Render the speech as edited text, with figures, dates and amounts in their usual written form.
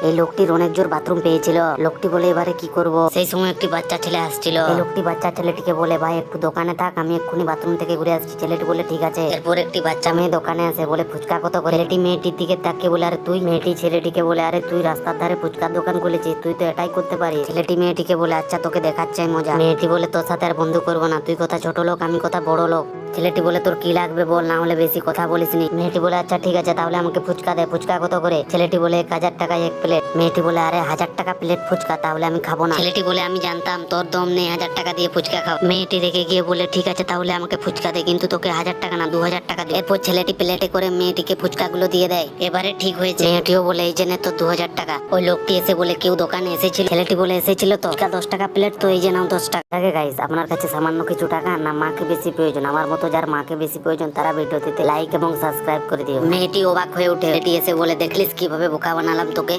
এই লোকটির অনেক জোর বাথরুম পেয়েছিল। লোকটি বলে এবারে কি করব। সেই সময় একটি বাচ্চা ছেলে আসছিল। এই লোকটি বাচ্চা ছেলেটিকে বলে ভাই একটু দোকানে থাক, আমি এক্ষুনি বাথরুম থেকে ঘুরে আসছি। ছেলেটি বলে ঠিক আছে। এরপর একটি বাচ্চা মেয়ে দোকানে আসে, বলে ফুচকা কত করে। ছেলেটি মেয়েটির দিকে তাকিয়ে বলে আরে তুই। মেয়েটি ছেলেটিকে বলে আরে তুই রাস্তার ধারে ফুচকার দোকান খুলেছিস, তুই তো এটাই করতে পারিস। ছেলেটি মেয়েটিকে বলে আচ্ছা তোকে দেখাচ্ছে মজা। মেয়েটি বলে তোর সাথে আর বন্ধু করবো না, তুই কথা ছোট লোক, আমি কথা বড় লোক। ছেলেটি বলে তোর কি লাগবে বল, না হলে বেশি কথা বলিসনি। মেয়েটি বলে আচ্ছা ঠিক আছে, তাহলে আমাকে ফুচকা দে। ফুচকা কত করে। ছেলেটি বলে 1000 টাকায় এক প্লেট। মেয়েটি বলে আরে 1000 টাকা প্লেট ফুচকা, তাহলে আমি খাবো না। ছেলেটি বলে আমি জানতাম তোর দম নেই 1000 টাকা দিয়ে ফুচকা খাও। মেয়েটি রেগে গিয়ে বলে ঠিক আছে তাহলে আমাকে ফুচকা দে, কিন্তু তোকে 1000 টাকা না 2000 টাকা দে। এরপর ছেলেটি প্লেটে করে মেয়েটিকে ফুচকা গুলো দিয়ে দেয়। এবারে ঠিক হয়েছে। মেয়েটিও বলে এই জন্য তো 2000 টাকা। ওই লোকটি এসে বলে কেউ দোকানে এসেছিল। ছেলেটি বলে এসেছিল তো। ফুচকা 10 টাকা প্লেট, তো এই যে নাও 10 টাকা। গাইস আপনার কাছে সামান্য কিছু টাকা না মাকে বেশি প্রয়োজন, আমার মতো যার মাকে বেশি প্রয়োজন তারা ভিডিওটিতে লাইক এবং সাবস্ক্রাইব করে দিও। মেয়েটি অবাক হয়ে উঠে এটি এসে বলে দেখলিস কিভাবে বোকা বানালাম তোকে।